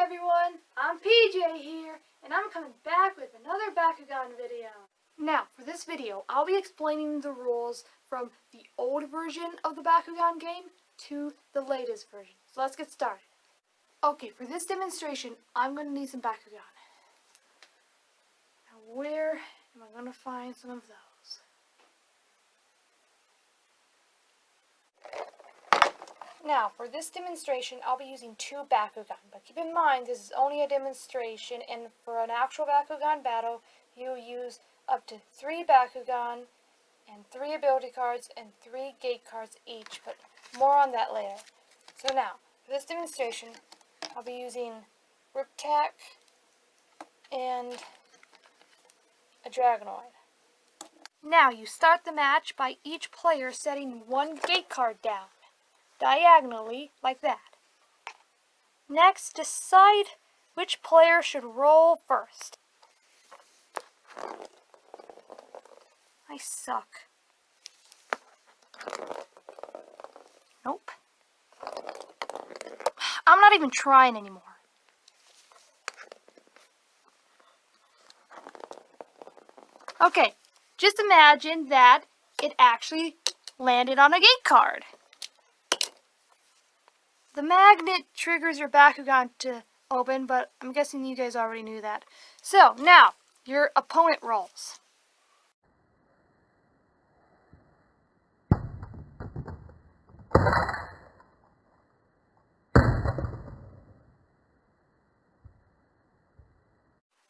everyone, I'm PJ here, and I'm coming back with another Bakugan video. Now, for this video, I'll be explaining the rules from the old version of the Bakugan game to the latest version. So let's get started. Okay, for this demonstration, I'm going to need some Bakugan. Now, where am I going to find some of those? Now, for this demonstration, I'll be using 2 Bakugan, but keep in mind this is only a demonstration, and for an actual Bakugan battle, you use up to 3 Bakugan, and 3 ability cards, and 3 gate cards each, but more on that later. So now, for this demonstration, I'll be using Riptac and a Dragonoid. Now, you start the match by each player setting 1 gate card down, diagonally, like that. Next, decide which player should roll first. I suck. Nope. I'm not even trying anymore. Okay, just imagine that it actually landed on a gate card. The magnet triggers your Bakugan to open, but I'm guessing you guys already knew that. So, now, your opponent rolls.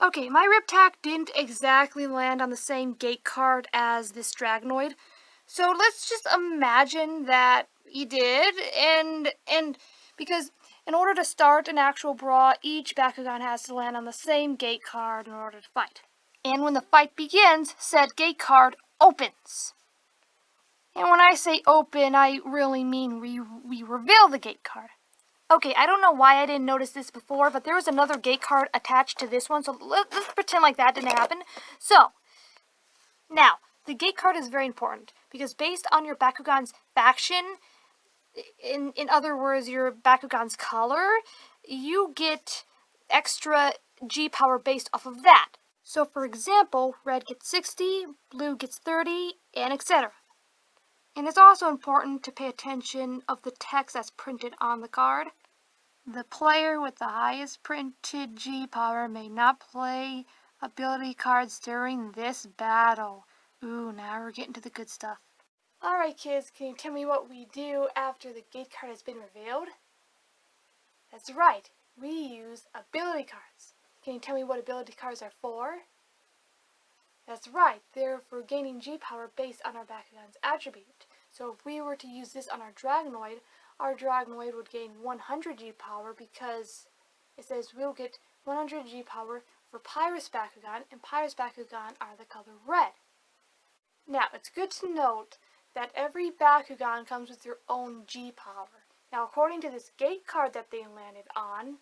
Okay, my Riptac didn't exactly land on the same gate card as this Dragonoid, so let's just imagine that he did, and because in order to start an actual brawl, each Bakugan has to land on the same gate card in order to fight. And when the fight begins, said gate card opens. And when I say open, I really mean we reveal the gate card. Okay, I don't know why I didn't notice this before, but there was another gate card attached to this one, so let's pretend like that didn't happen. So, now, the gate card is very important, because based on your Bakugan's faction, in other words, your Bakugan's color, you get extra G power based off of that. So, for example, red gets 60, blue gets 30, and etc. And it's also important to pay attention of the text that's printed on the card. The player with the highest printed G power may not play ability cards during this battle. Ooh, now we're getting to the good stuff. Alright kids, can you tell me what we do after the gate card has been revealed? That's right, we use ability cards. Can you tell me what ability cards are for? That's right, they're for gaining G power based on our Bakugan's attribute. So if we were to use this on our Dragonoid would gain 100 G power because it says we'll get 100 G power for Pyrus Bakugan, and Pyrus Bakugan are the color red. Now, it's good to note that every Bakugan comes with their own G power. Now, according to this gate card that they landed on,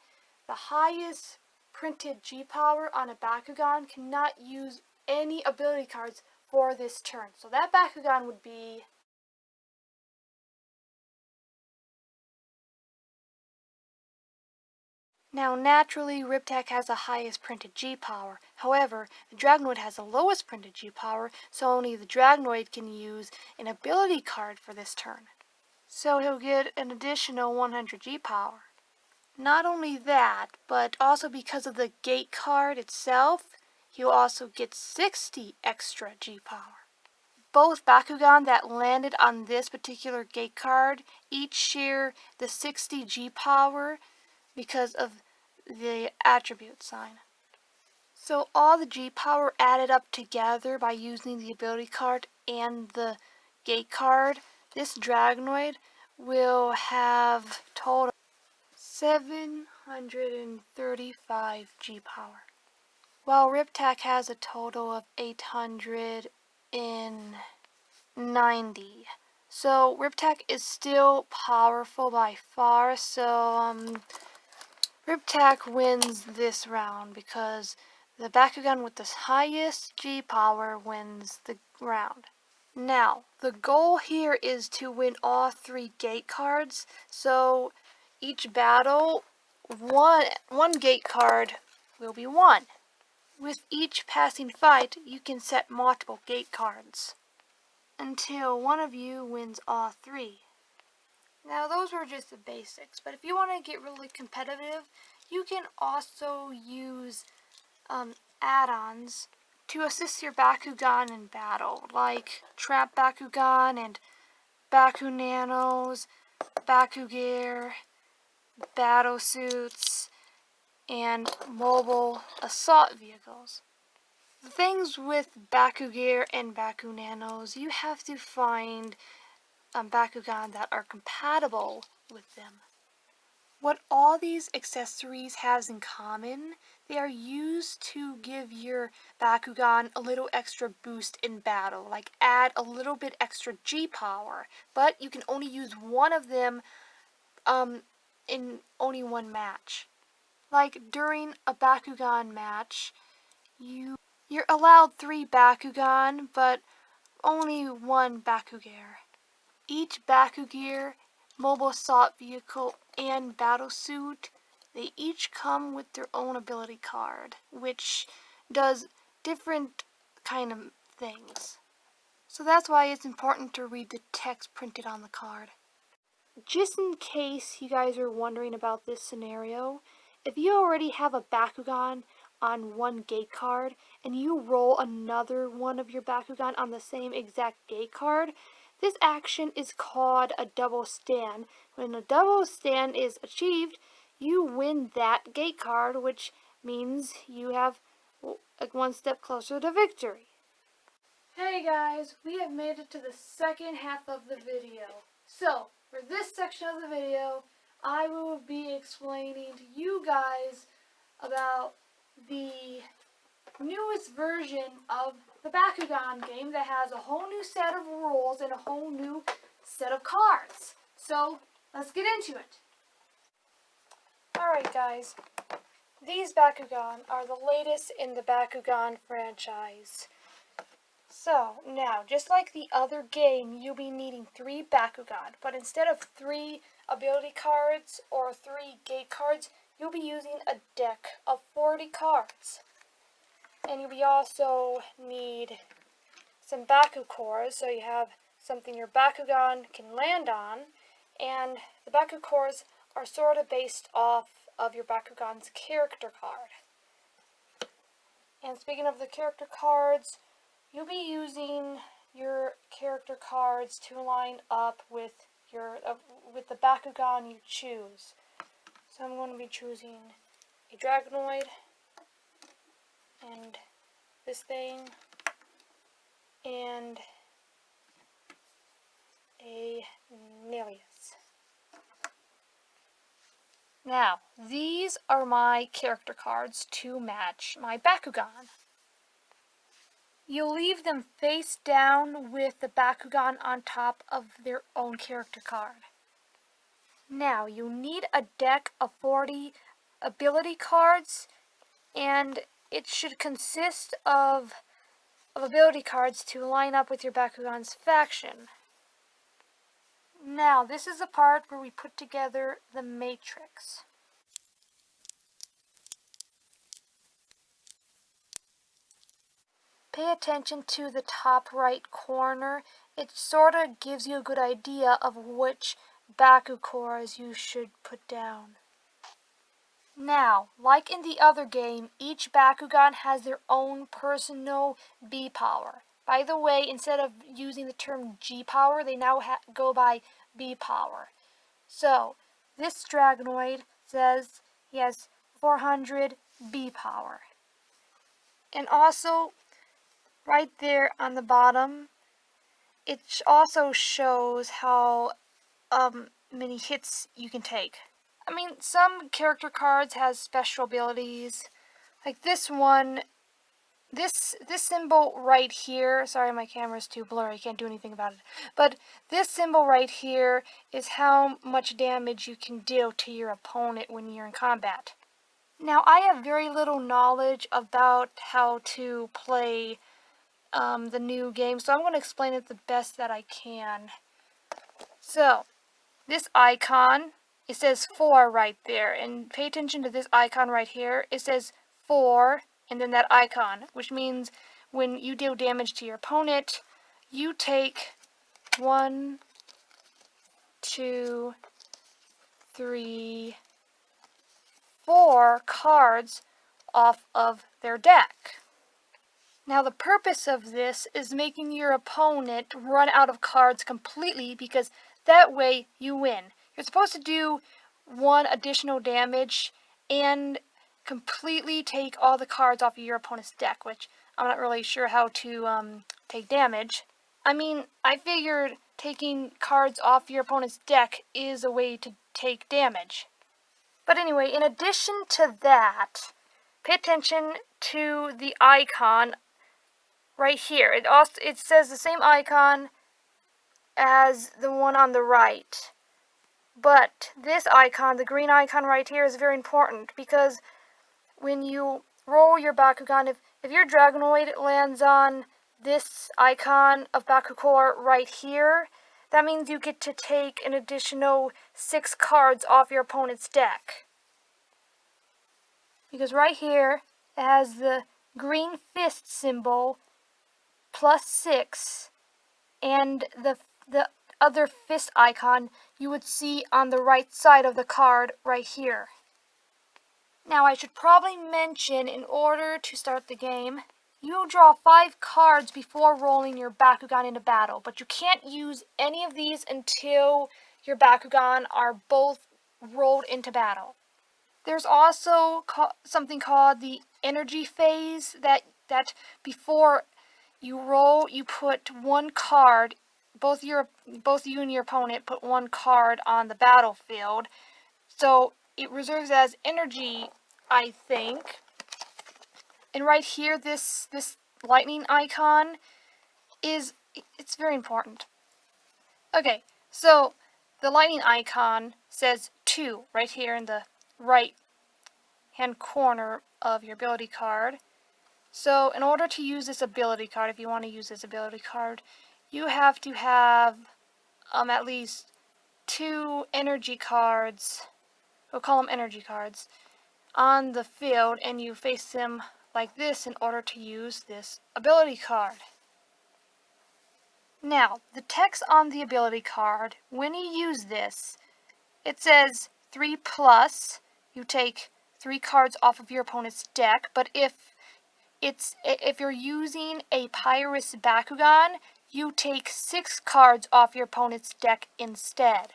the highest printed G power on a Bakugan cannot use any ability cards for this turn. So that Bakugan would be... Now, naturally, Riptac has the highest printed G power. However, the Dragonoid has the lowest printed G power, so only the Dragonoid can use an ability card for this turn. So he'll get an additional 100 G power. Not only that, but also because of the gate card itself, he'll also get 60 extra G power. Both Bakugan that landed on this particular gate card each share the 60 G power because of the attribute sign. So all the G power added up together by using the ability card and the gate card, this Dragonoid will have total 735 G power, while Riptac has a total of 890. So Riptac is still powerful by far, so Riptac wins this round because the Bakugan with the highest G power wins the round. Now, the goal here is to win all 3 gate cards, so each battle one gate card will be won. With each passing fight, you can set multiple gate cards until one of you wins all three. Now those were just the basics, but if you want to get really competitive, you can also use add-ons to assist your Bakugan in battle, like Trap Bakugan and Baku Nanos, Bakugear, Battle Suits, and mobile assault vehicles. The things with Bakugear and Baku Nanos, you have to find Bakugan that are compatible with them. What all these accessories has in common, they are used to give your Bakugan a little extra boost in battle, like add a little bit extra G power, but you can only use one of them in only one match. Like during a Bakugan match, you're allowed 3 Bakugan, but only 1 Bakugear. Each Bakugear, mobile assault vehicle, and battle suit, they each come with their own ability card, which does different kind of things. So that's why it's important to read the text printed on the card. Just in case you guys are wondering about this scenario, if you already have a Bakugan on one gate card and you roll another one of your Bakugan on the same exact gate card, this action is called a double stand. When a double stand is achieved, you win that gate card, which means you have one step closer to victory. Hey guys, we have made it to the second half of the video. So, for this section of the video, I will be explaining to you guys about the newest version of the Bakugan game that has a whole new set of rules and a whole new set of cards. So, let's get into it. Alright guys, these Bakugan are the latest in the Bakugan franchise. So, now, just like the other game, you'll be needing 3 Bakugan, but instead of 3 ability cards or 3 gate cards, you'll be using a deck of 40 cards. And you'll also need some Baku cores, so you have something your Bakugan can land on, and the Baku cores are sort of based off of your Bakugan's character card. And speaking of the character cards, you'll be using your character cards to line up with with the Bakugan you choose. So I'm going to be choosing a Dragonoid and this thing and a Nilius. Now, these are my character cards to match my Bakugan. You'll leave them face down with the Bakugan on top of their own character card. Now, you'll need a deck of 40 ability cards, and it should consist of ability cards to line up with your Bakugan's faction. Now, this is the part where we put together the matrix. Pay attention to the top right corner. It sort of gives you a good idea of which Baku cores you should put down. Now, like in the other game, each Bakugan has their own personal B power. By the way, instead of using the term G power, they now go by B power. So, this Dragonoid says he has 400 B power. And also, right there on the bottom, it also shows how many hits you can take. I mean, some character cards has special abilities. Like this one, this symbol right here, sorry my camera's too blurry, I can't do anything about it. But this symbol right here is how much damage you can deal to your opponent when you're in combat. Now, I have very little knowledge about how to play the new game, so I'm going to explain it the best that I can. So, this icon it says 4 right there. And pay attention to this icon right here. It says 4 and then that icon, which means when you deal damage to your opponent, you take 1, 2, 3, 4 cards off of their deck. Now the purpose of this is making your opponent run out of cards completely, because that way you win. You're supposed to do 1 additional damage and completely take all the cards off of your opponent's deck, which I'm not really sure how to take damage. I mean, I figured taking cards off your opponent's deck is a way to take damage. But anyway, in addition to that, pay attention to the icon right here. It says the same icon as the one on the right. But this icon, the green icon right here, is very important, because when you roll your Bakugan, if your Dragonoid lands on this icon of Bakukor right here, that means you get to take an additional 6 cards off your opponent's deck. Because right here, it has the green fist symbol plus 6, and the other fist icon you would see on the right side of the card right here. Now I should probably mention, in order to start the game, you draw 5 cards before rolling your Bakugan into battle, but you can't use any of these until your Bakugan are both rolled into battle. There's also something called the energy phase, that before you roll, you put 1 card, both you and your opponent put 1 card on the battlefield. So it reserves as energy, I think. And right here, this lightning icon it's very important. Okay, so the lightning icon says 2 right here in the right hand corner of your ability card. So in order to use this ability card, if you want to use this ability card, you have to have at least 2 energy cards, we'll call them energy cards, on the field, and you face them like this in order to use this ability card. Now, the text on the ability card, when you use this, it says 3 plus, you take 3 cards off of your opponent's deck, but if you're using a Pyrus Bakugan, you take 6 cards off your opponent's deck instead.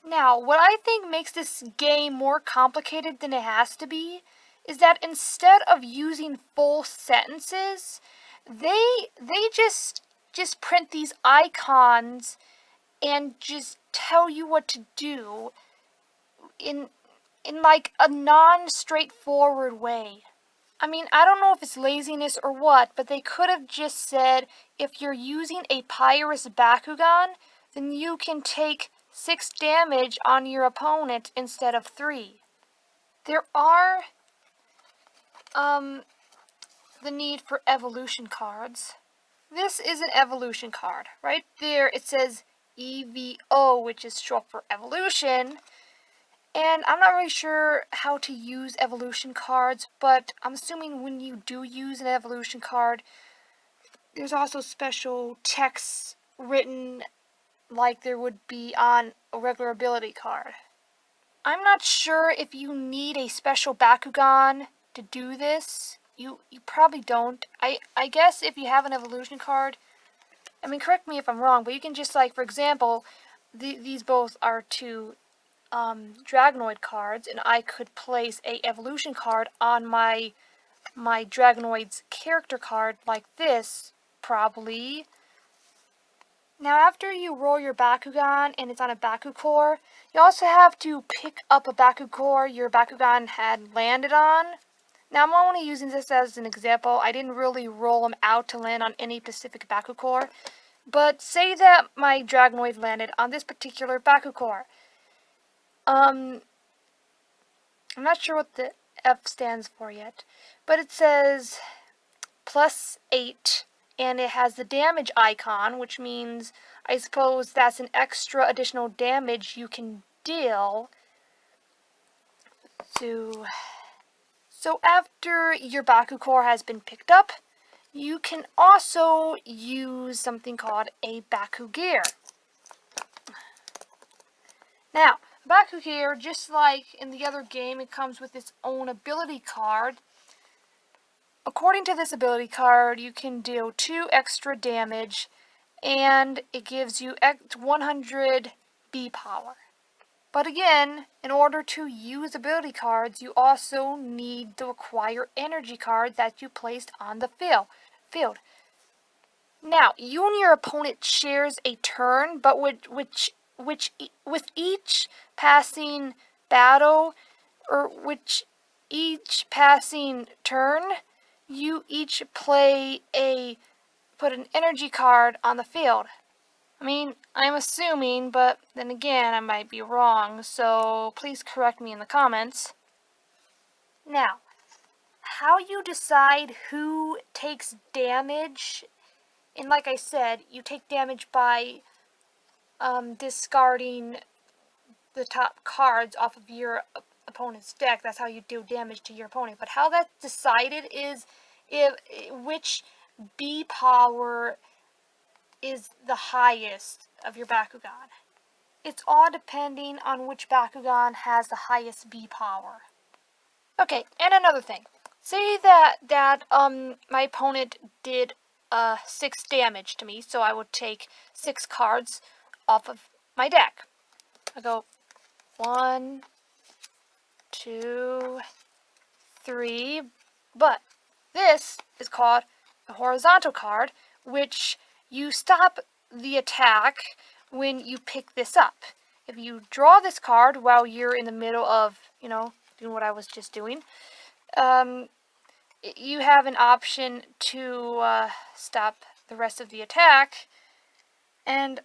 Now, what I think makes this game more complicated than it has to be is that instead of using full sentences, they just print these icons and just tell you what to do in like a non-straightforward way. I mean, I don't know if it's laziness or what, but they could have just said, if you're using a Pyrus Bakugan, then you can take 6 damage on your opponent instead of 3. There are the need for evolution cards. This is an evolution card. Right there it says EVO, which is short for evolution. And I'm not really sure how to use evolution cards, but I'm assuming when you do use an evolution card, there's also special text written like there would be on a regular ability card. I'm not sure if you need a special Bakugan to do this. You probably don't. I guess if you have an evolution card, I mean, correct me if I'm wrong, but you can just, like, for example, these both are 2 Dragonoid cards, and I could place a evolution card on my Dragonoid's character card like this, probably. Now, after you roll your Bakugan and it's on a Bakukor, you also have to pick up a Bakukor your Bakugan had landed on. Now, I'm only using this as an example. I didn't really roll them out to land on any specific Bakukor. But say that my Dragonoid landed on this particular Bakukor. I'm not sure what the F stands for yet, but it says +8, and it has the damage icon, which means I suppose that's an extra additional damage you can deal. So after your Baku core has been picked up, you can also use something called a Baku gear. Now, Baku gear, just like in the other game, it comes with its own ability card. According to this ability card, you can deal 2 extra damage, and it gives you 100 B power. But again, in order to use ability cards, you also need the required energy card that you placed on the field. Now, you and your opponent shares a turn, but with each passing battle, or which each passing turn, you each put an energy card on the field. I mean, I'm assuming, but then again, I might be wrong, so please correct me in the comments. Now, how you decide who takes damage, and like I said, you take damage by discarding the top cards off of your opponent's deck. That's how you do damage to your opponent. But how that's decided is which B power is the highest of your Bakugan. It's all depending on which Bakugan has the highest B power. Okay, and another thing. Say that my opponent did 6 damage to me, so I would take 6 cards off of my deck. I go 1, 2, 3, but this is called a horizontal card, which you stop the attack when you pick this up. If you draw this card while you're in the middle of, doing what I was just doing, you have an option to stop the rest of the attack and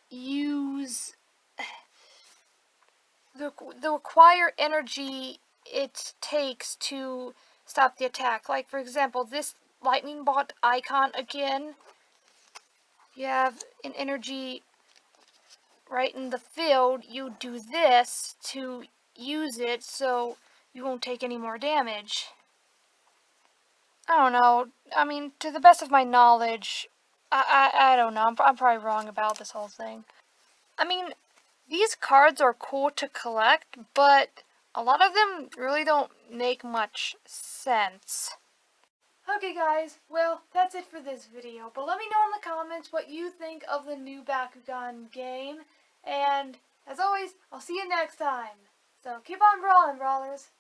use the required energy it takes to stop the attack. Like, for example, this lightning bolt icon again, you have an energy right in the field. You do this to use it so you won't take any more damage. I don't know. I mean, to the best of my knowledge, I don't know. I'm probably wrong about this whole thing. I mean, these cards are cool to collect, but a lot of them really don't make much sense. Okay guys, well, that's it for this video, but let me know in the comments what you think of the new Bakugan game, and as always, I'll see you next time. So keep on brawling, brawlers!